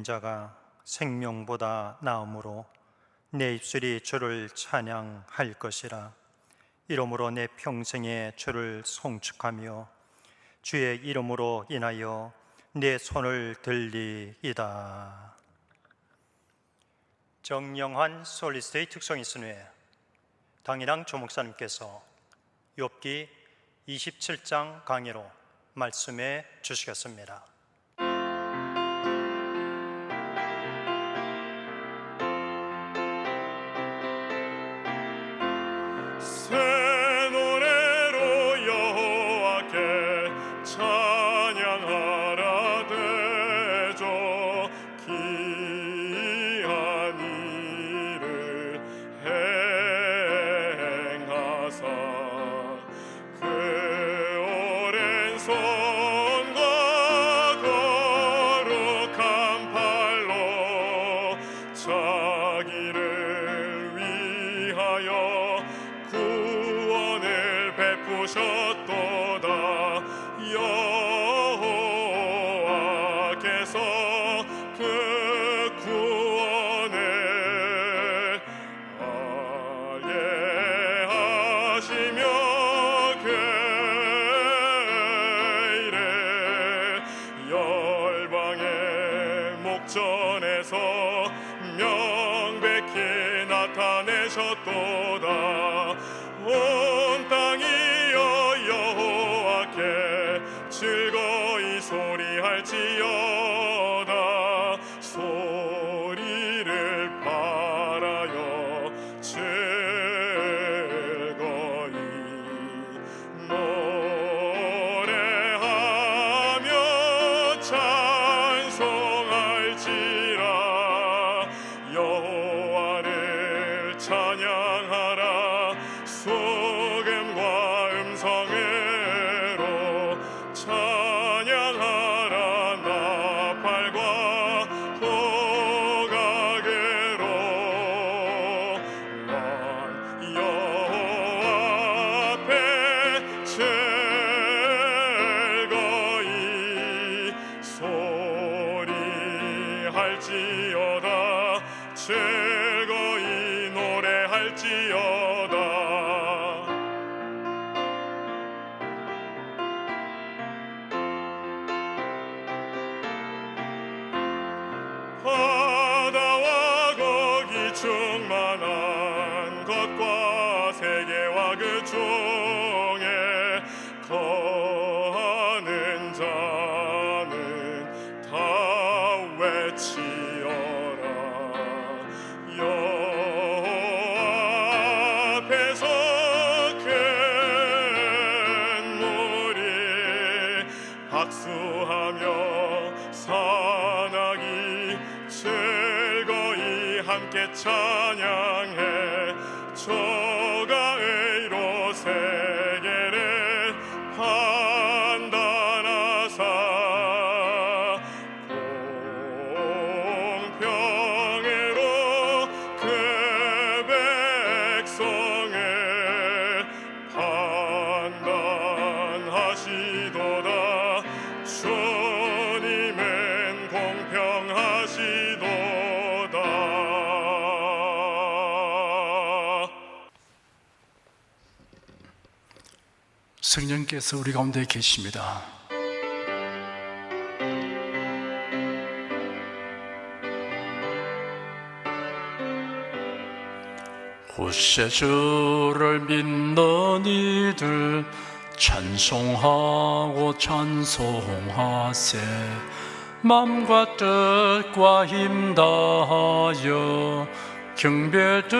자가 생명보다 나음으로 내 입술이 주를 찬양할 것이라. 이러므로 내 평생에 주를 송축하며 주의 이름으로 인하여 내 손을 들리이다. 정영환 솔리스트의 특성이 있으니 당일랑 조목사님께서 욥기 27장 강의로 말씀해 주시겠습니다. 새 노래로 여호와께 찬양하라. 대저 기한 일을 행하사 그 오랜 손과 거룩한 팔로 자기를 위하여 구원을 베푸셨도다. 여호와께서 그 구원을 알게 하시며 그 일을 열방의 목전에서 명백히 나타내셨도다. 온 땅이여 여호와께 즐거이 소리할지어다. 소리를 바라여 즐거이 노래하며 찬송할지라. 여호와를 찬양하라. 소금과 음성으로 찬양하라. 나팔과 호각으로 왕 여호와 앞에 즐거이 소리할지어다. 즐거이 노래할지어다. 바다와 거기 충만한 것과 세계와 그 중에 거하는 자는 다 외치어라. 여호와 앞에서 큰 무리 박수하며 산악이 즐거이 함께 찬양해. 저가 의로 세계를 판단하사 공평으로 그 백성을 판단하시도다. 주님은 공평하시도다. 성령께서 우리 가운데 계십니다. 곳세 주를 믿는 이들 찬송하고 찬송하세. 맘과 뜻과 힘 다하여 경배드리세.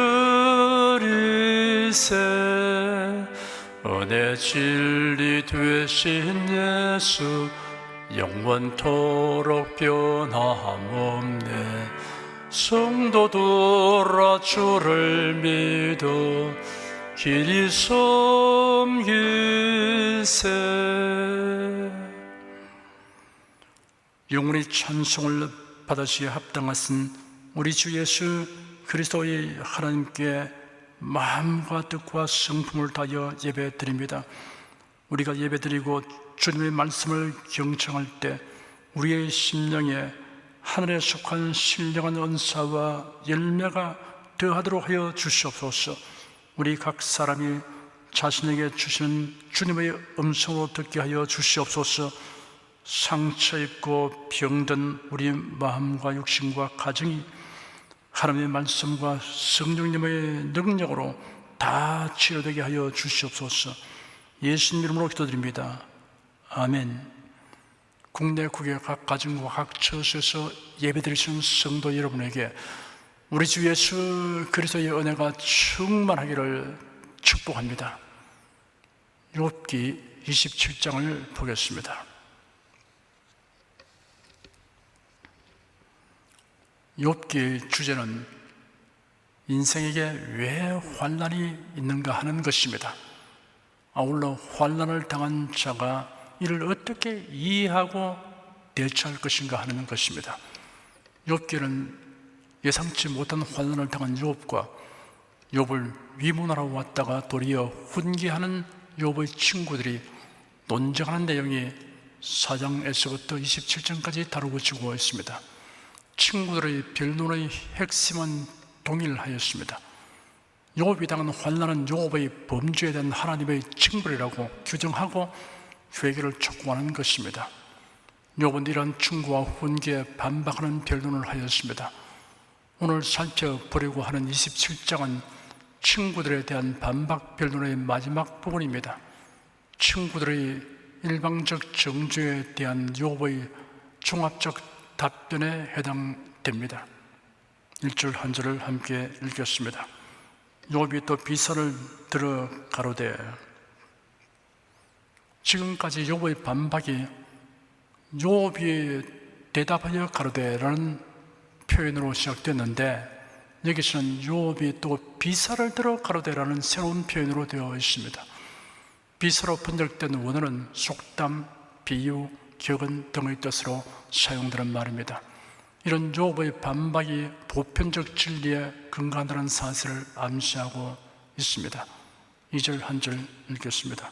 은혜 진리 되신 예수 영원토록 변함없네. 성도들아 주를 믿어 길이 섬기세. 영원히 찬송을 받으시기에 합당하신 우리 주 예수 그리스도의 하나님께 마음과 뜻과 성품을 다하여 예배드립니다. 우리가 예배드리고 주님의 말씀을 경청할 때 우리의 심령에 하늘에 속한 신령한 은사와 열매가 더하도록 하여 주시옵소서. 우리 각 사람이 자신에게 주시는 주님의 음성으로 듣게 하여 주시옵소서. 상처 입고 병든 우리 마음과 육신과 가정이 하나님의 말씀과 성령님의 능력으로 다 치료되게 하여 주시옵소서. 예수님 이름으로 기도드립니다. 아멘. 국내 국외 각 가정과 각 처소에서 예배드리시는 성도 여러분에게 우리 주 예수 그리스도의 은혜가 충만하기를 축복합니다. 욥기 27장을 보겠습니다. 욥기의 주제는 인생에게 왜 환난이 있는가 하는 것입니다. 아울러 환난을 당한 자가 이를 어떻게 이해하고 대처할 것인가 하는 것입니다. 욥기는 예상치 못한 환난을 당한 욥과 욥을 위문하러 왔다가 도리어 훈계하는 욥의 친구들이 논쟁하는 내용이 4장에서부터 27장까지 다루어지고 있습니다. 친구들의 변론의 핵심은 동일하였습니다. 욥이 당한 환난은 욥의 범죄에 대한 하나님의 징벌이라고 규정하고 회개를 촉구하는 것입니다. 욥은 이런 충고와 훈계에 반박하는 변론을 하였습니다. 오늘 살펴보려고 하는 27장은 친구들에 대한 반박 변론의 마지막 부분입니다. 친구들의 일방적 정죄에 대한 욥의 종합적 답변에 해당됩니다. 1절 한 절을 함께 읽겠습니다. 욥이 또 비서를 들어 가로되, 지금까지 욥의 반박이 욥이 대답하여 가로되라는 표현으로 시작됐는데 여기서는 욥이 또 비사를 들어 가로되라는 새로운 표현으로 되어 있습니다. 비사로 번역된 원어는 속담, 비유, 격언 등의 뜻으로 사용되는 말입니다. 이런 욥의 반박이 보편적 진리에 근거한다는 사실을 암시하고 있습니다. 2절 한 절 읽겠습니다.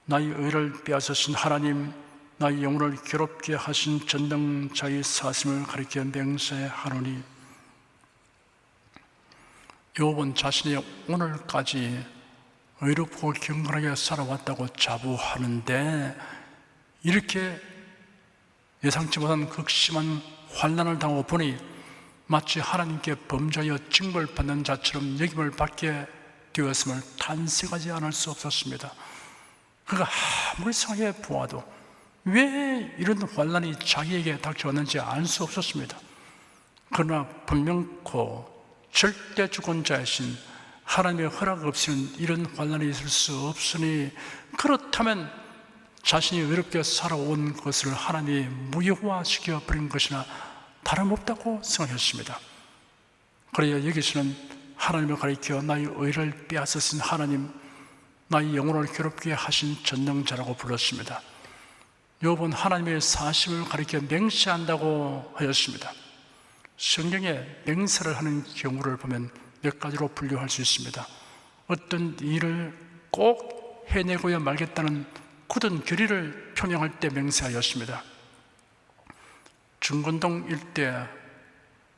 나의 의를 빼앗으신 하나님, 나의 영혼을 괴롭게 하신 전능자의 사심을 가리켜 맹세하노니, 욥은 자신이 오늘까지 의롭고 경건하게 살아왔다고 자부하는데 이렇게 예상치 못한 극심한 환난을 당하고 보니 마치 하나님께 범죄하여 징벌받는 자처럼 여김을 받게 되었음을 탄식하지 않을 수 없었습니다. 그가 아무리 생각해 보아도 왜 이런 환난이 자기에게 닥쳐왔는지 알 수 없었습니다. 그러나 분명코 절대 주권자이신 하나님의 허락 없이는 이런 환난이 있을 수 없으니, 그렇다면 자신이 의롭게 살아온 것을 하나님이 무효화시켜 버린 것이나 다름없다고 생각했습니다. 그래야 여기서는 하나님을 가리켜 나의 의를 빼앗으신 하나님, 나의 영혼을 괴롭게 하신 전능자라고 불렀습니다. 욥은 하나님의 사심을 가리켜 맹세한다고 하였습니다. 성경에 맹세를 하는 경우를 보면 몇 가지로 분류할 수 있습니다. 어떤 일을 꼭 해내고야 말겠다는 굳은 결의를 표명할 때 맹세하였습니다. 중건동 일대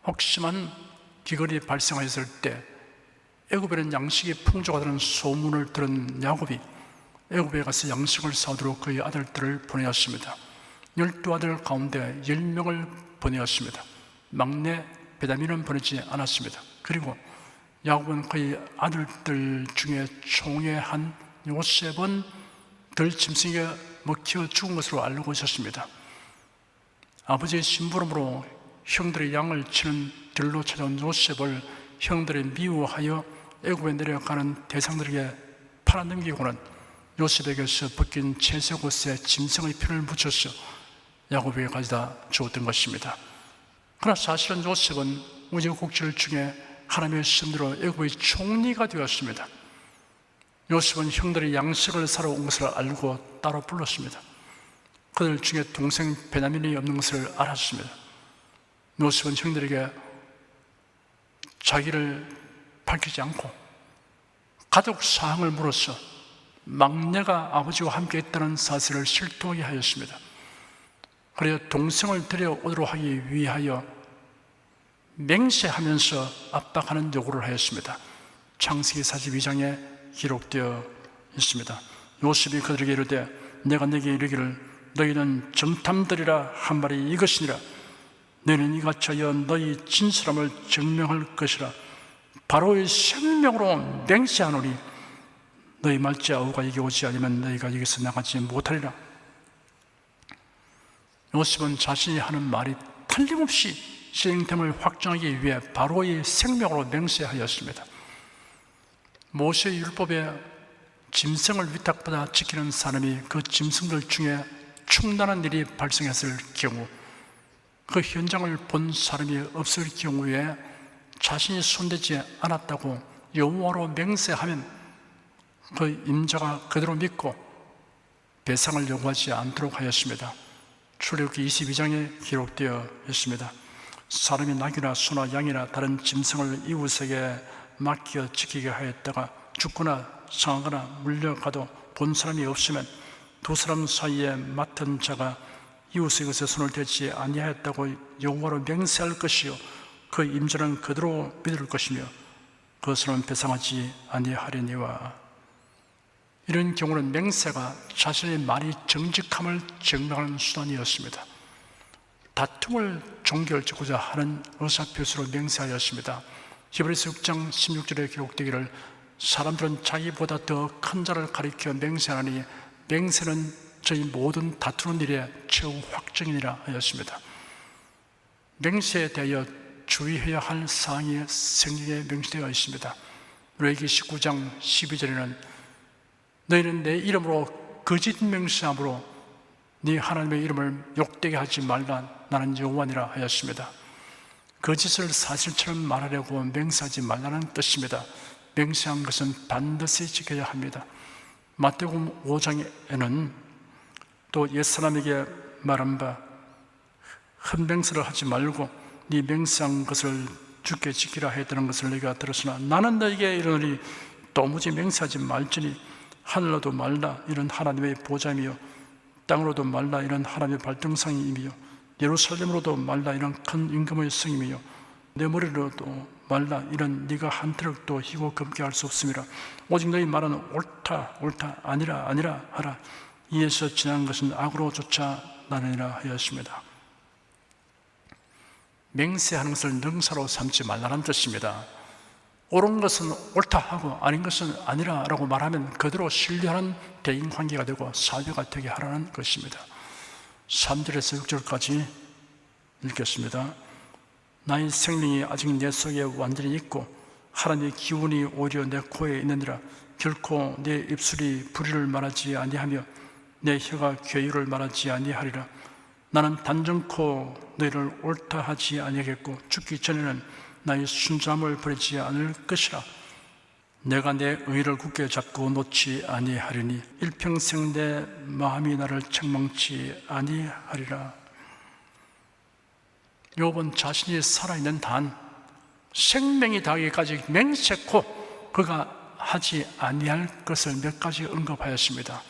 혹심한 기근이 발생하였을 때 애굽에는 양식이 풍족하다는 소문을 들은 야곱이 애굽에 가서 양식을 사오도록 그의 아들들을 보내었습니다. 12아들 가운데 10명을 보내었습니다. 막내 베냐민은 보내지 않았습니다. 그리고 야곱은 그의 아들들 중에 총의 한 요셉은 들짐승에 먹혀 죽은 것으로 알고 있었습니다. 아버지의 심부름으로 형들의 양을 치는 들로 찾아온 요셉을 형들이 미워하여 애굽에 내려가는 대상들에게 팔아넘기고는 요셉에게서 벗긴 채색 옷에 짐승의 피를 묻혀서 야곱에게 가져다 주었던 것입니다. 그러나 사실은 요셉은 우여곡절 중에 하나님의 씀대로 애굽의 총리가 되었습니다. 요셉은 형들이 양식을 사러 온 것을 알고 따로 불렀습니다. 그들 중에 동생 베냐민이 없는 것을 알았습니다. 요셉은 형들에게 자기를 밝히지 않고 가족 사항을 물어서 막내가 아버지와 함께 있다는 사실을 실토하게 하였습니다. 그래야 동생을 데려오도록 하기 위하여 맹세하면서 압박하는 요구를 하였습니다. 창세기 42장에 기록되어 있습니다. 요셉이 그들에게 이르되 내가 내게 이르기를 너희는 정탐들이라 한 말이 이것이니라. 너희는 이같이 하여 너희 진실함을 증명할 것이라. 바로의 생명으로 맹세하노니 너희 말지 아우가 이겨 오지 않으면 너희가 여기서 나가지 못하리라. 요셉은 자신이 하는 말이 틀림없이 시행됨을 확정하기 위해 바로의 생명으로 맹세하였습니다. 모세의 율법에 짐승을 위탁받아 지키는 사람이 그 짐승들 중에 충만한 일이 발생했을 경우, 그 현장을 본 사람이 없을 경우에 자신이 손대지 않았다고 여호와로 맹세하면 그 임자가 그대로 믿고 배상을 요구하지 않도록 하였습니다. 출애굽기 22장에 기록되어 있습니다. 사람이 낙이나 소나 양이나 다른 짐승을 이웃에게 맡겨 지키게 하였다가 죽거나 상하거나 물려가도 본 사람이 없으면 두 사람 사이에 맡은 자가 이웃의 것에 손을 대지 아니하였다고 여호와로 맹세할 것이요 그 임자는 그대로 믿을 것이며 그것은 배상하지 아니하려니와. 이런 경우는 맹세가 자신의 말이 정직함을 증명하는 수단이었습니다. 다툼을 종결짓고자 하는 의사표시로 맹세하였습니다. 히브리서 6장 16절에 기록되기를 사람들은 자기보다 더 큰 자를 가리켜 맹세하니 맹세는 저희 모든 다투는 일의 최후 확정이니라 하였습니다. 맹세에 대하여 주의해야 할 사항이 성경에 명시되어 있습니다. 레위기 19장 12절에는 너희는 내 이름으로 거짓 맹세함으로 네 하나님의 이름을 욕되게 하지 말라. 나는 여호와니라 하였습니다. 거짓을 사실처럼 말하려고 맹세하지 말라는 뜻입니다. 맹세한 것은 반드시 지켜야 합니다. 마태복음 5장에는 또 옛사람에게 말한 바 흠맹세를 하지 말고 네 맹세한 것을 주께 지키라 했다는 것을 너희가 들었으나 나는 너희에게 이르노니 도무지 맹세하지 말지니 하늘로도 말라 이런 하나님의 보좌이며 땅으로도 말라 이런 하나님의 발등상이며 예루살렘으로도 말라 이런 큰 임금의 성이며 내 머리로도 말라 이런 네가 한 트럭도 희고 검게 할 수 없음이라. 오직 너희 말은 옳다 옳다 아니라 아니라 하라. 이에서 지난 것은 악으로 쫓아나느니라 하였습니다. 맹세하는 것을 능사로 삼지 말라는 뜻입니다. 옳은 것은 옳다 하고 아닌 것은 아니라 라고 말하면 그대로 신뢰하는 대인관계가 되고 사회가 되게 하라는 것입니다. 3절에서 6절까지 읽겠습니다. 나의 생명이 아직 내 속에 완전히 있고 하나님의 기운이 오히려 내 코에 있느니라. 결코 내 입술이 불의를 말하지 아니하며 내 혀가 괴유를 말하지 아니하리라. 나는 단정코 너희를 옳다 하지 아니하겠고 죽기 전에는 나의 순수함을 버리지 않을 것이라. 내가 내 의를 굳게 잡고 놓지 아니하리니 일평생 내 마음이 나를 책망치 아니하리라. 욥은 자신이 살아있는 단 생명이 다하기까지 맹세코 그가 하지 아니할 것을 몇 가지 언급하였습니다.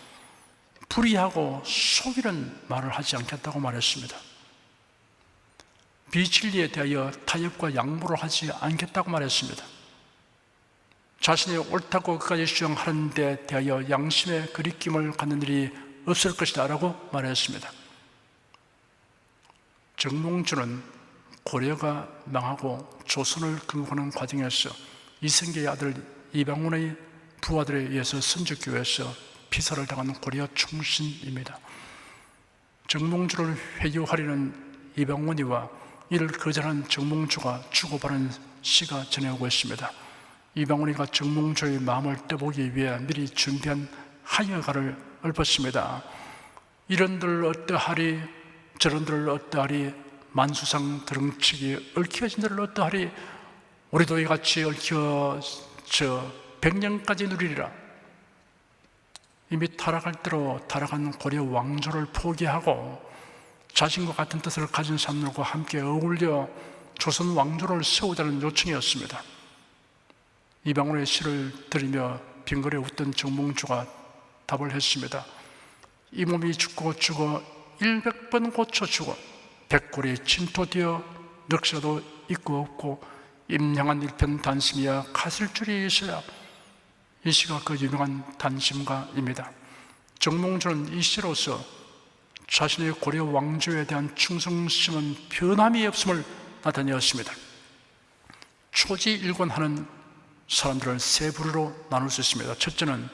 불의하고 속이는 말을 하지 않겠다고 말했습니다. 비진리에 대하여 타협과 양보를 하지 않겠다고 말했습니다. 자신이 옳다고 그까지 주장하는 데 대하여 양심의 거리낌을 갖는 일이 없을 것이다 라고 말했습니다. 정몽주는 고려가 망하고 조선을 건국하는 과정에서 이성계의 아들 이방원의 부하들에 의해서 선조교회에서 피살을 당한 고려 충신입니다. 정몽주를 회유하려는 이방원이와 이를 거절한 정몽주가 주고받은 시가 전해오고 있습니다. 이방원이가 정몽주의 마음을 떠보기 위해 미리 준비한 하여가를 읊었습니다. 이런들 어떠하리 저런들 어떠하리 만수상 드렁치기 얽혀진들 어떠하리 우리도 이같이 얽혀져 100년까지 누리리라. 이미 타락할 대로 타락한 고려 왕조를 포기하고 자신과 같은 뜻을 가진 사람들과 함께 어울려 조선 왕조를 세우자는 요청이었습니다. 이방원의 시를 들으며 빙그레 웃던 정몽주가 답을 했습니다. 이 몸이 죽고 죽어 100번 고쳐주고 백골에 침토되어 넋이라도 있고 없고 임양한 일편 단심이야 가슬줄이 있어야 이 시가 그 유명한 단심가입니다. 정몽주는 이 시로서 자신의 고려 왕조에 대한 충성심은 변함이 없음을 나타내었습니다. 초지일관하는 사람들을 세 부류로 나눌 수 있습니다. 첫째는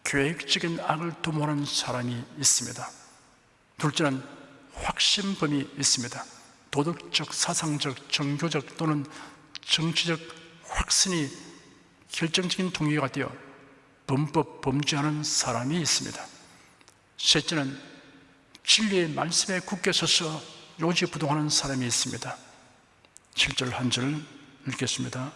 계획적인 악을 도모하는 사람이 있습니다. 둘째는 확신범이 있습니다. 도덕적, 사상적, 종교적 또는 정치적 확신이 결정적인 동기가 되어 범법, 범죄하는 사람이 있습니다. 셋째는 진리의 말씀에 굳게 서서 요지부동하는 사람이 있습니다. 7절 한 절 읽겠습니다.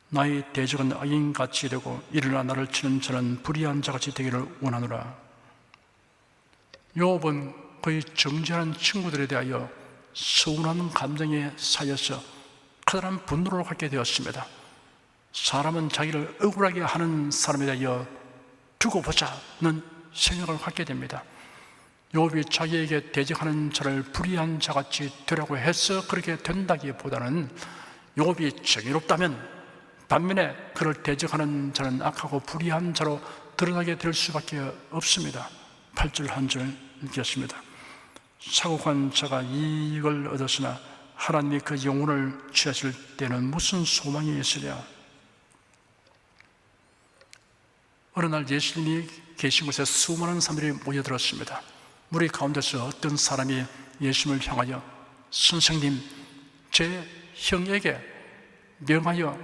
나의 대적은 악인같이 되고 일어나 나를 치는 자는 불의한 자같이 되기를 원하노라. 욥은 그의 정죄하는 친구들에 대하여 서운한 감정에 쌓여서 커다란 분노를 갖게 되었습니다. 사람은 자기를 억울하게 하는 사람에 대하여 두고 보자는 생각을 갖게 됩니다. 욥이 자기에게 대적하는 자를 불의한 자같이 되라고 해서 그렇게 된다기보다는 욥이 정의롭다면 반면에 그를 대적하는 자는 악하고 불의한 자로 드러나게 될 수밖에 없습니다. 8절 한 절 읽겠습니다. 사고한 자가 이익을 얻었으나 하나님이 그 영혼을 취하실 때는 무슨 소망이 있으랴. 어느 날 예수님이 계신 곳에 수많은 사람들이 모여들었습니다. 무리 가운데서 어떤 사람이 예수님을 향하여 선생님, 제 형에게 명하여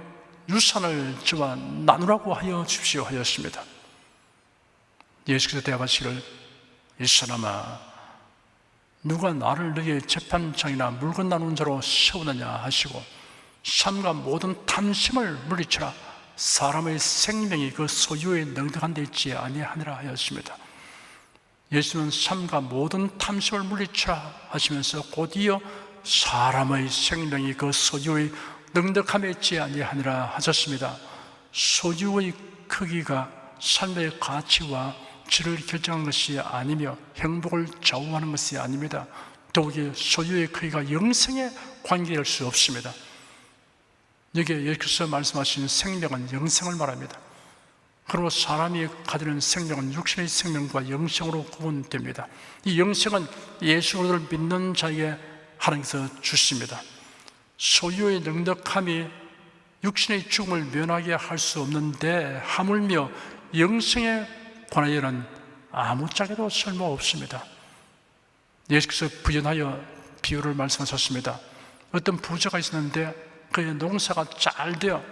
유산을 저와 나누라고 하여 주십시오 하였습니다. 예수께서 대답하시기를 이 사람아, 누가 나를 너희의 재판장이나 물건 나누는 자로 세우느냐 하시고 삶과 모든 탐심을 물리쳐라. 사람의 생명이 그 소유에 넉넉한 데 있지 아니하니라 하였습니다. 예수는 삶과 모든 탐심을 물리쳐라 하시면서 곧이어 사람의 생명이 그 소유의 넉넉함에 있지 아니하니라 하셨습니다. 소유의 크기가 삶의 가치와 질을 결정하는 것이 아니며 행복을 좌우하는 것이 아닙니다. 더욱이 소유의 크기가 영생에 관계될 수 없습니다. 여기에 예수께서 말씀하신 생명은 영생을 말합니다. 그리고 사람이 가지는 생명은 육신의 생명과 영생으로 구분됩니다. 이 영생은 예수 그리스도를 믿는 자에게 하나님께서 주십니다. 소유의 넉넉함이 육신의 죽음을 면하게 할 수 없는데 하물며 영생에 관하여는 아무짝에도 쓸모없습니다. 예수께서 부연하여 비유를 말씀하셨습니다. 어떤 부자가 있었는데 그의 농사가 잘 되어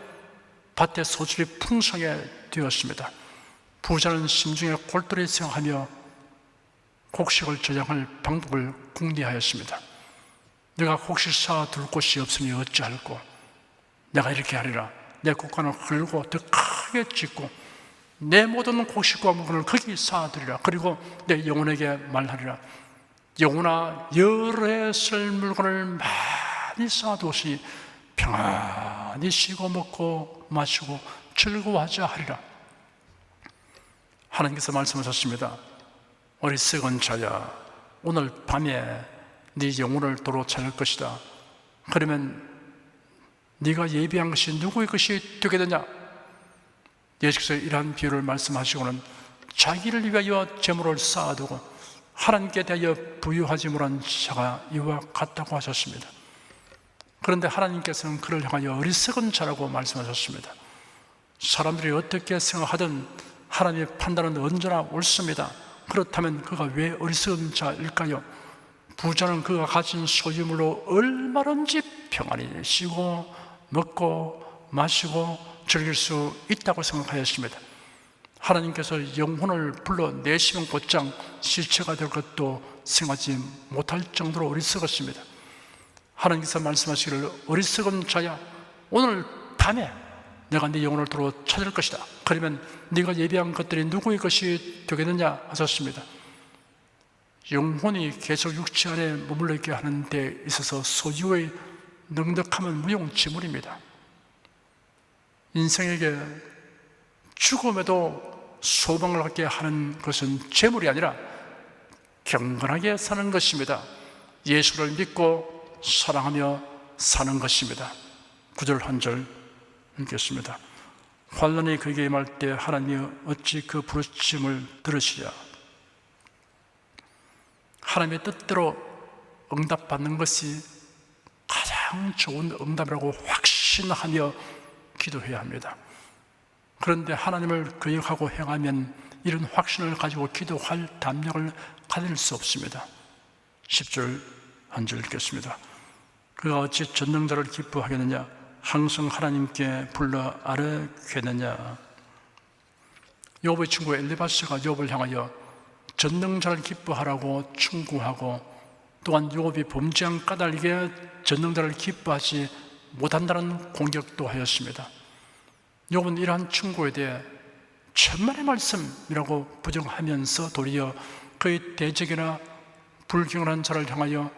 밭에 소출이 풍성하게 되었습니다. 부자는 심중에 골똘히 생각하며 곡식을 저장할 방법을 궁리하였습니다. 내가 곡식 쌓아둘 곳이 없으니 어찌할꼬? 내가 이렇게 하리라. 내 곡간을 헐고 더 크게 짓고 내 모든 곡식과 물건을 거기 쌓아두리라. 그리고 내 영혼에게 말하리라. 영혼아, 여러 해 쓸 물건을 많이 쌓아두었으니 평안히 쉬고 먹고 마시고 즐거워하자 하리라. 하나님께서 말씀하셨습니다. 어리석은 자야, 오늘 밤에 네 영혼을 도로 찾을 것이다. 그러면 네가 예비한 것이 누구의 것이 되게 되냐? 예수께서 이러한 비유를 말씀하시고는 자기를 위하여 재물을 쌓아두고 하나님께 대하여 부유하지 못한 자가 이와 같다고 하셨습니다. 그런데 하나님께서는 그를 향하여 어리석은 자라고 말씀하셨습니다. 사람들이 어떻게 생각하든 하나님의 판단은 언제나 옳습니다. 그렇다면 그가 왜 어리석은 자일까요? 부자는 그가 가진 소유물로 얼마든지 평안히 쉬고 먹고 마시고 즐길 수 있다고 생각하였습니다. 하나님께서 영혼을 불러내시면 곧장 실체가 될 것도 생각하지 못할 정도로 어리석었습니다. 하나님께서 말씀하시기를 어리석은 자야, 오늘 밤에 내가 네 영혼을 도로 찾을 것이다. 그러면 네가 예비한 것들이 누구의 것이 되겠느냐 하셨습니다. 영혼이 계속 육체 안에 머물러 있게 하는 데 있어서 소유의 넉넉함은 무용지물입니다. 인생에게 죽음에도 소망을 갖게 하는 것은 재물이 아니라 경건하게 사는 것입니다. 예수를 믿고 사랑하며 사는 것입니다. 9절 한 절 읽겠습니다. 환난이 그에게 임할 때 하나님이 어찌 그 부르심을 들으시랴. 하나님의 뜻대로 응답받는 것이 가장 좋은 응답이라고 확신하며 기도해야 합니다. 그런데 하나님을 거역하고 행하면 이런 확신을 가지고 기도할 담력을 가질 수 없습니다. 10절 한 절 읽겠습니다. 그가 어찌 전능자를 기뻐하겠느냐, 항상 하나님께 불러 아뢰겠느냐. 욥의 친구 엘리바스가 욥을 향하여 전능자를 기뻐하라고 충고하고, 또한 욥이 범죄한 까닭에 전능자를 기뻐하지 못한다는 공격도 하였습니다. 욥은 이러한 충고에 대해 천만의 말씀이라고 부정하면서 도리어 그의 대적이나 불경한 자를 향하여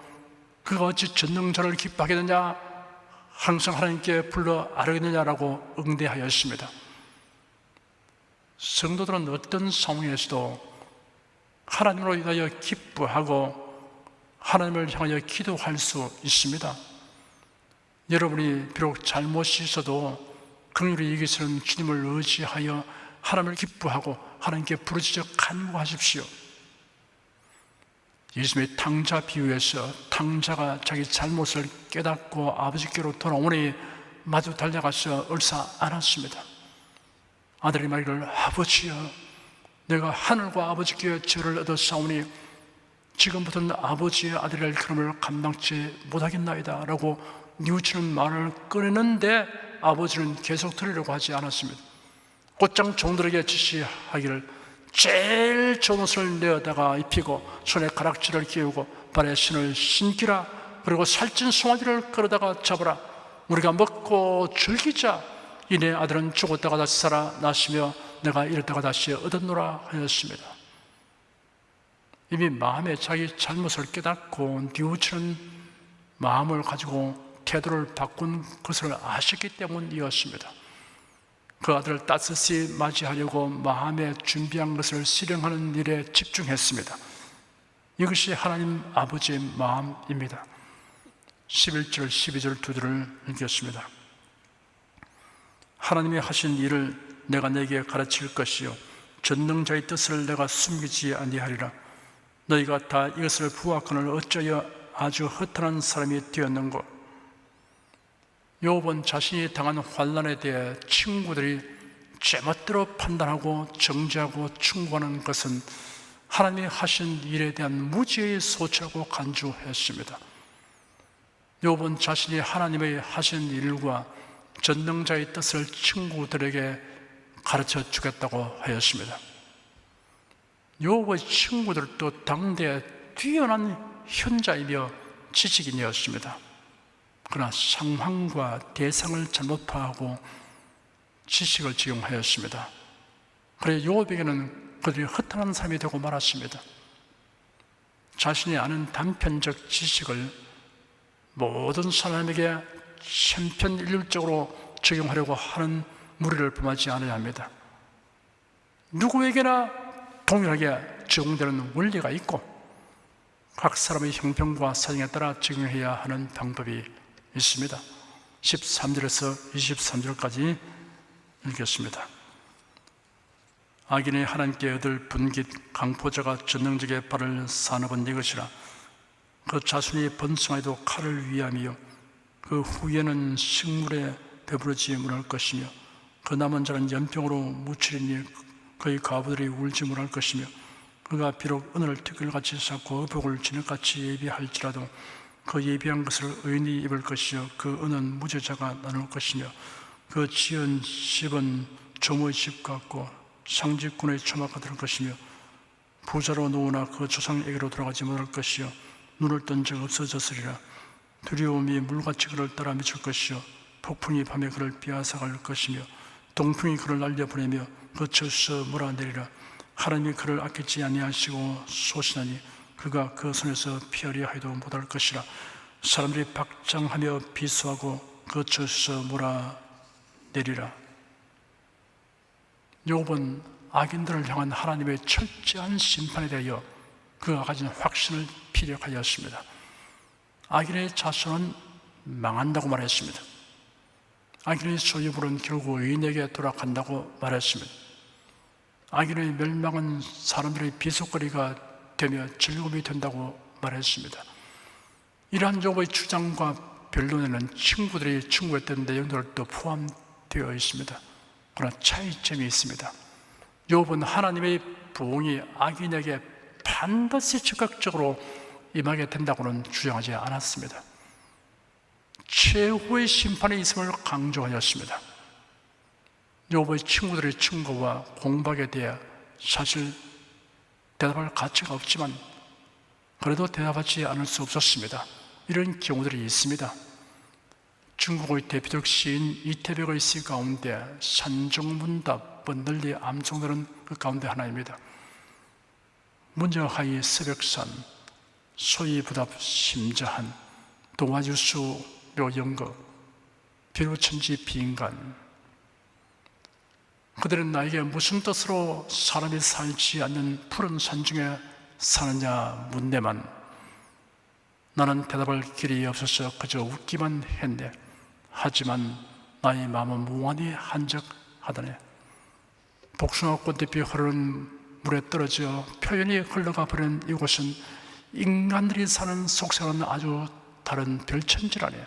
그가 어찌 전능자를 기뻐하겠느냐, 항상 하나님께 불러 아뢰겠느냐라고 응대하였습니다. 성도들은 어떤 상황에서도 하나님으로 인하여 기뻐하고 하나님을 향하여 기도할 수 있습니다. 여러분이 비록 잘못이 있어도 긍휼히 여기시는 주님을 의지하여 하나님을 기뻐하고 하나님께 부르짖어 간구하십시오. 예수님의 탕자 비유에서 탕자가 자기 잘못을 깨닫고 아버지께로 돌아오니 마주 달려가서 얼싸 안았습니다. 아들이 말하기를, 아버지여, 내가 하늘과 아버지께 죄를 얻었사오니 지금부터는 아버지의 아들이랄 그름을 감당치 못하겠나이다 라고 뉘우치는 말을 꺼내는데 아버지는 계속 들으려고 하지 않았습니다. 곧장 종들에게 지시하기를, 제일 좋은 옷을 내어다가 입히고 손에 가락지를 끼우고 발에 신을 신기라. 그리고 살찐 송아지를 끌어다가 잡으라. 우리가 먹고 즐기자. 이내 아들은 죽었다가 다시 살아나시며 내가 이랬다가 다시 얻었노라 하였습니다. 이미 마음에 자기 잘못을 깨닫고 뉘우치는 마음을 가지고 태도를 바꾼 것을 아셨기 때문이었습니다. 그 아들을 따뜻히 맞이하려고 마음에 준비한 것을 실행하는 일에 집중했습니다. 이것이 하나님 아버지의 마음입니다. 11절, 12절 두 절을 읽겠습니다. 하나님이 하신 일을 내가 내게 가르칠 것이요 전능자의 뜻을 내가 숨기지 아니하리라. 너희가 다 이것을 부하거늘 어쩌여 아주 허탄한 사람이 되었는고. 욥은 자신이 당한 환난에 대해 친구들이 제멋대로 판단하고 정죄하고 충고하는 것은 하나님이 하신 일에 대한 무지의 소치라고 간주했습니다. 욥은 자신이 하나님의 하신 일과 전능자의 뜻을 친구들에게 가르쳐 주겠다고 하였습니다. 욥의 친구들도 당대에 뛰어난 현자이며 지식인이었습니다. 그러나 상황과 대상을 잘못 파악하고 지식을 지용하였습니다. 그래서 욥에게는 그들이 허탄한 삶이 되고 말았습니다. 자신이 아는 단편적 지식을 모든 사람에게 천편일률적으로 적용하려고 하는 무리를 범하지 않아야 합니다. 누구에게나 동일하게 적용되는 원리가 있고 각 사람의 형편과 사정에 따라 적용해야 하는 방법이 있습니다. 13절에서 23절까지 읽겠습니다. 악인이 하나님께 얻을 분깃 강포자가 전능적의 발을 사나본 이것이라. 그 자손이 번성하여도 칼을 위함이요 그 후에는 식물에 배부르지 못할 것이며 그 남은 자는 연병으로 묻히리니 그의 과부들이 울지 못할 것이며 그가 비록 은을 티끌같이 쌓고 의복을 진흙같이 예비할지라도 그 예비한 것을 의인이 입을 것이요 그 은은 무죄자가 나눌 것이며 그 지은 집은 조모의 집 같고 상집꾼의 초막가 될 것이며 부자로 노우나 그 조상에게로 돌아가지 못할 것이요 눈을 뜬 적 없어졌으리라. 두려움이 물같이 그를 따라 미칠 것이요 폭풍이 밤에 그를 빼앗아갈 것이며 동풍이 그를 날려보내며 그 저서 몰아내리라. 하나님이 그를 아끼지 아니하시고 소신하니 그가 그 손에서 피하려 해도 못할 것이라. 사람들이 박장하며 비수하고 그 저서 몰아내리라. 욥은 악인들을 향한 하나님의 철저한 심판에 대하여 그가 가진 확신을 피력하였습니다. 악인의 자손은 망한다고 말했습니다. 악인의 소유물은 결국 의인에게 돌아간다고 말했습니다. 악인의 멸망은 사람들의 비속거리가 되며 즐거움이 된다고 말했습니다. 이러한 욥의 주장과 변론에는 친구들이 충고했던 내용들도 포함되어 있습니다. 그러나 차이점이 있습니다. 욥은 하나님의 부흥이 악인에게 반드시 즉각적으로 임하게 된다고는 주장하지 않았습니다. 최후의 심판이 있음을 강조하였습니다. 욥의 친구들의 충고와 공박에 대해 사실 대답할 가치가 없지만 그래도 대답하지 않을 수 없었습니다. 이런 경우들이 있습니다. 중국의 대표적 시인 이태백의 시 가운데 산정문답은 널리 암송되는 그 가운데 하나입니다. 문정하이 새벽산 소이부답 심자한 동화유수 묘영거 비로천지 비인간 그들은 나에게 무슨 뜻으로 사람이 살지 않는 푸른 산중에 사느냐 묻네만 나는 대답할 길이 없어서 그저 웃기만 했네. 하지만 나의 마음은 무한히 한적하다네. 복숭아 꽃잎이 흐르는 물에 떨어져 표현이 흘러가 버린 이곳은 인간들이 사는 속세와는 아주 다른 별천지라네.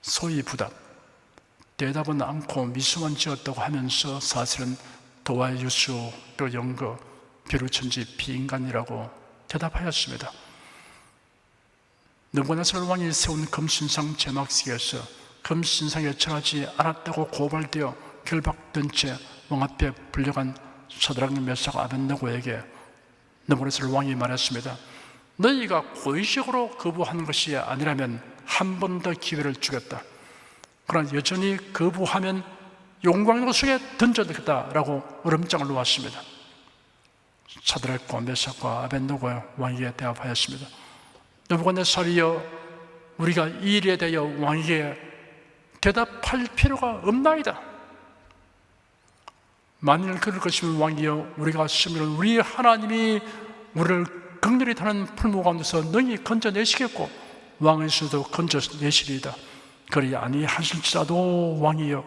소위 부답, 대답은 않고 미소만 지었다고 하면서 사실은 도화유수, 묘영거, 비루천지 비인간이라고 대답하였습니다. 느부갓네살 왕이 세운 금신상 제막식에서 금신상에 절하지 않았다고 고발되어 결박된 채 왕 앞에 불려간 사드락, 메삭, 아벳네고에게 느부갓네살 왕이 말했습니다. 너희가 고의적으로 거부하는 것이 아니라면 한 번 더 기회를 주겠다. 그러나 여전히 거부하면 용광로 속에 던져두겠다라고 으름장을 놓았습니다. 사드락과 메삭과 아벳네고가 왕에게 대답하였습니다. 느부갓네살이여, 우리가 이 일에 대하여 왕에게 대답할 필요가 없나이다. 만일 그럴 것이면 왕이여, 우리가 숨기는 우리 하나님이 우리를 극렬히 타는 풀무 가운데서 능히 건져내시겠고 왕의 수도 건져내시리이다. 그리 아니하실지라도 왕이여,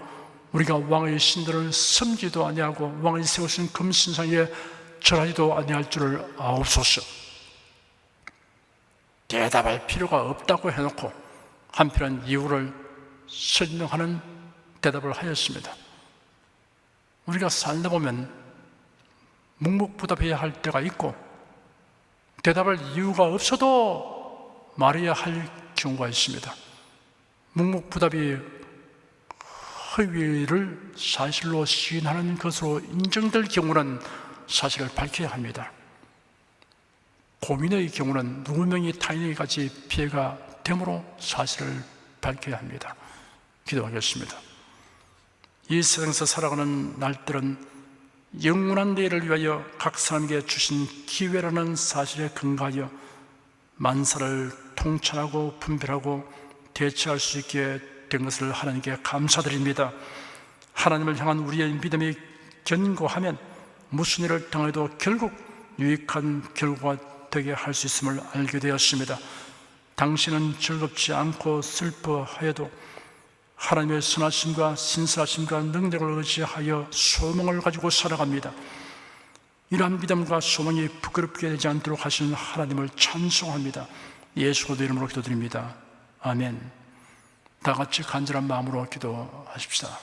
우리가 왕의 신들을 섬기도 아니하고 왕이 세우신 금신상에 절하지도 아니할 줄을 아옵소서. 대답할 필요가 없다고 해놓고 한편은 이유를 설명하는 대답을 하였습니다. 우리가 살다 보면 묵묵부답해야 할 때가 있고 대답할 이유가 없어도 말해야 할 경우가 있습니다. 묵묵부답이 허위를 사실로 시인하는 것으로 인정될 경우는 사실을 밝혀야 합니다. 고민의 경우는 누구명이 타인에게까지 피해가 되므로 사실을 밝혀야 합니다. 기도하겠습니다. 이 세상에서 살아가는 날들은 영원한 내일을 위하여 각 사람에게 주신 기회라는 사실에 근거하여 만사를 통찰하고 분별하고 대처할 수 있게 된 것을 하나님께 감사드립니다. 하나님을 향한 우리의 믿음이 견고하면 무슨 일을 당해도 결국 유익한 결과가 되게 할 수 있음을 알게 되었습니다. 당신은 즐겁지 않고 슬퍼하여도 하나님의 선하심과 신실하심과 능력을 의지하여 소망을 가지고 살아갑니다. 이러한 믿음과 소망이 부끄럽게 되지 않도록 하시는 하나님을 찬송합니다. 예수 그리스도 이름으로 기도드립니다. 아멘. 다 같이 간절한 마음으로 기도하십시다.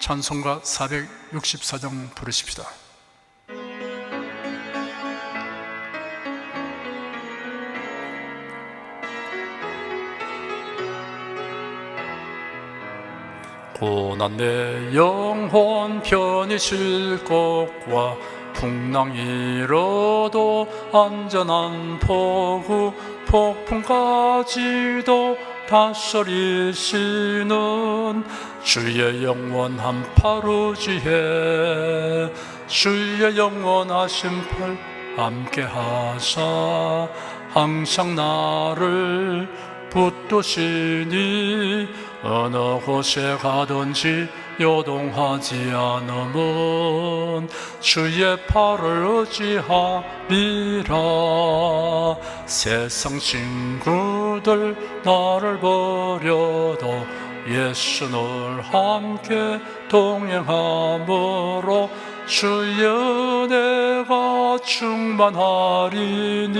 찬송가 464장 부르십시다. 고난 내 영혼 편히 쉴 곳과 풍랑 잃어도 안전한 포구 폭풍까지도 다스리시는 주의 영원한 팔 의지해 주의 영원하신 팔 함께 하사 항상 나를 붙드시니 어느 곳에 가든지 요동하지 않으면 주의 팔을 의지함이라. 세상 친구들 나를 버려도 예수 늘 함께 동행함으로 주의 은혜가 충만하리니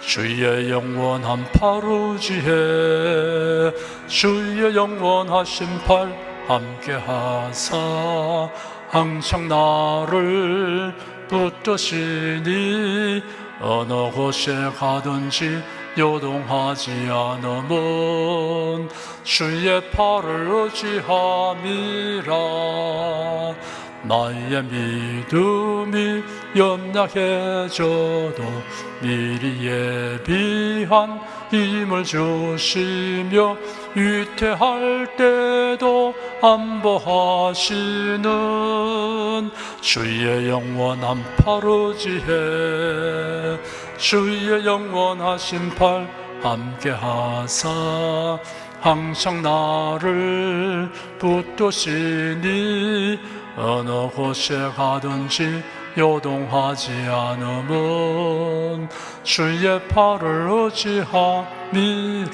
주의 영원한 팔 의지해 주의 영원하신 팔 함께 하사 항상 나를 붙드시니 어느 곳에 가든지 요동하지 않으면 주의 팔을 의지함이라. 나의 믿음이 연약해져도 미리 예비한 힘을 주시며 위태할 때도 안보하시는 주의 영원한 팔 의지해 주의 영원하신 팔 함께 하사 항상 나를 붙드시니 어느 곳에 가든지 요동하지 않으면 주의 팔을 의지함이라.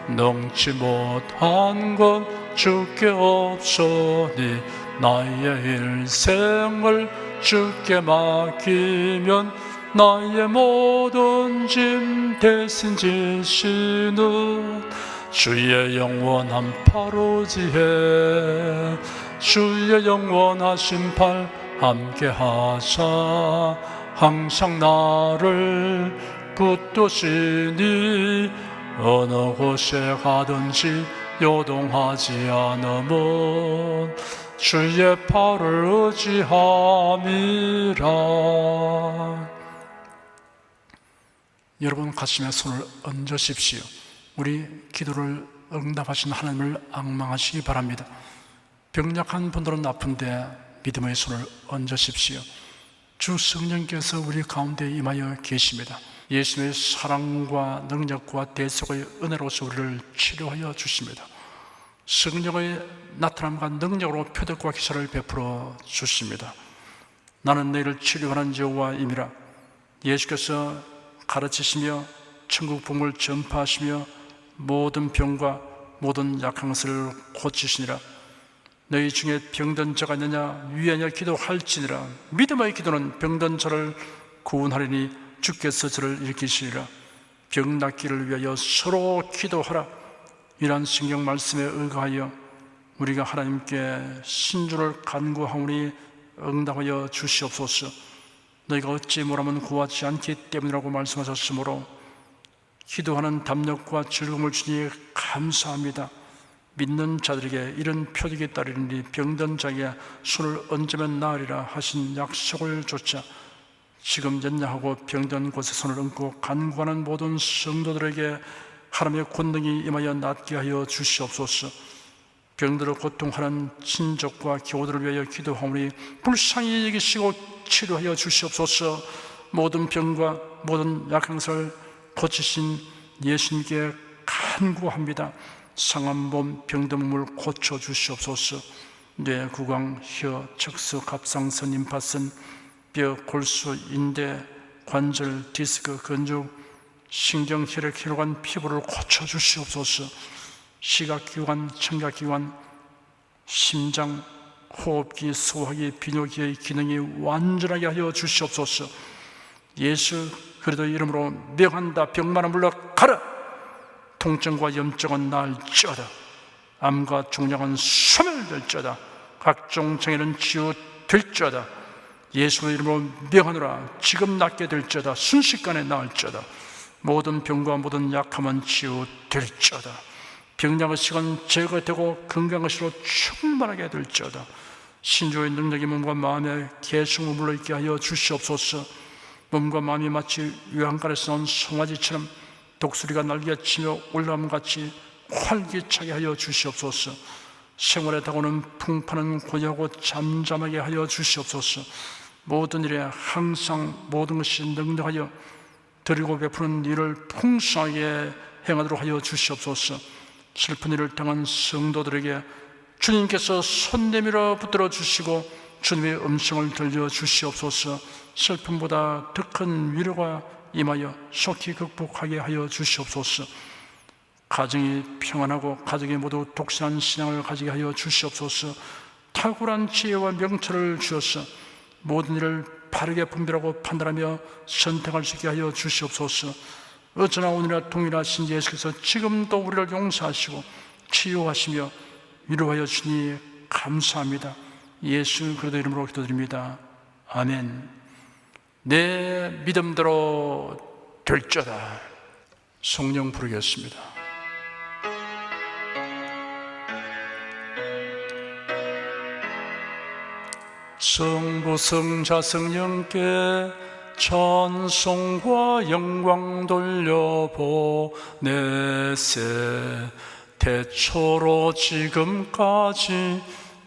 능치 못한 건 주께 없으니 나의 일생을 주께 맡기면 나의 모든 짐 대신 지시는 주의 영원한 팔 의지해 주의 영원하신 팔 함께 하사 항상 나를 붙드시니 어느 곳에 가든지 요동하지 않으면 주의 팔을 의지함이라. 여러분 가슴에 손을 얹으십시오. 우리 기도를 응답하신 하나님을 앙망하시기 바랍니다. 병약한 분들은 아픈데 믿음의 손을 얹으십시오. 주 성령께서 우리 가운데 임하여 계십니다. 예수님의 사랑과 능력과 대속의 은혜로서 우리를 치료하여 주십니다. 성령의 나타남과 능력으로 표적과 기사를 베풀어 주십니다. 나는 너희를 치료하는 여호와임이라. 예수께서 가르치시며 천국 복음을 전파하시며 모든 병과 모든 약한 것을 고치시니라. 너희 중에 병든 자가 있느냐 위하여 기도할지니라. 믿음의 기도는 병든 자를 구원하리니 주께서 저를 일으키시리라. 병 낫기를 위하여 서로 기도하라. 이러한 성경 말씀에 의거하여 우리가 하나님께 신주를 간구하오니 응답하여 주시옵소서. 너희가 어찌 뭐라면 구하지 않기 때문이라고 말씀하셨으므로 기도하는 담력과 즐거움을 주니 감사합니다. 믿는 자들에게 이런 표적이 따르니 병든 자에게 손을 얹으면 나으리라 하신 약속을 좇아 지금 연약하고 병든 곳에 손을 얹고 간구하는 모든 성도들에게 하나님의 권능이 임하여 낫게 하여 주시옵소서. 병들어 고통하는 친족과 교우들을 위하여 기도하오니 불쌍히 여기시고 치료하여 주시옵소서. 모든 병과 모든 약한 것을 고치신 예수님께 간구합니다. 상한 몸 병든 몸을 고쳐 주시옵소서. 뇌, 구강, 혀, 척수, 갑상선, 임파선, 뼈, 골수, 인대, 관절, 디스크, 근육, 신경, 혈액, 혈관, 피부를 고쳐 주시옵소서. 시각기관, 청각기관, 심장, 호흡기, 소화기, 비뇨기의 기능이 완전하게 하여 주시옵소서. 예수 그리스도 이름으로 명한다. 병만은 물러가라. 통증과 염증은 날지어다. 암과 종양은 소멸될지어다. 각종 장애는 치유될지어다. 예수의 이름으로 명하노라. 지금 낫게 될지어다. 순식간에 나을지어다. 모든 병과 모든 약함은 치유될지어다. 병약의식은 제거되고 건강의식으로 충만하게 될지어다. 신조의 능력이 몸과 마음에 계속 머물러 있게 하여 주시옵소서. 몸과 마음이 마치 외양간에서 나온 송아지처럼 독수리가 날개치며 올라옴같이 활기차게 하여 주시옵소서. 생활에 다가오는 풍파는 고요하고 잠잠하게 하여 주시옵소서. 모든 일에 항상 모든 것이 능력하여 드리고 베푸는 일을 풍성하게 행하도록 하여 주시옵소서. 슬픈 일을 당한 성도들에게 주님께서 손 내밀어 붙들어 주시고 주님의 음성을 들려 주시옵소서. 슬픔보다 더 큰 위로가 임하여 속히 극복하게 하여 주시옵소서. 가정이 평안하고 가족이 모두 독실한 신앙을 가지게 하여 주시옵소서. 탁월한 지혜와 명철을 주셔서 모든 일을 바르게 분별하고 판단하며 선택할 수 있게 하여 주시옵소서. 어쩌나 오늘이나 동일하신 예수께서 지금도 우리를 용서하시고 치유하시며 위로하여 주니 감사합니다. 예수 그리스도 이름으로 기도드립니다. 아멘. 내 믿음대로 될지어다. 성령 부르겠습니다. 성부 성자 성령께 찬송과 영광 돌려보내세. 태초로 지금까지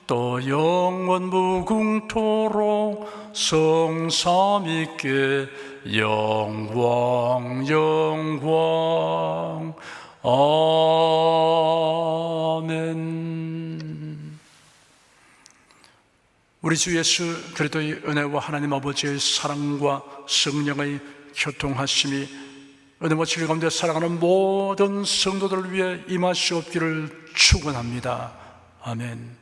또 영원 무궁토록 성삼위께 영광 영광. 아멘. 우리 주 예수 그리스도의 은혜와 하나님 아버지의 사랑과 성령의 교통하심이 은혜와 진리 가운데 살아가는 모든 성도들을 위해 임하시옵기를 축원합니다. 아멘.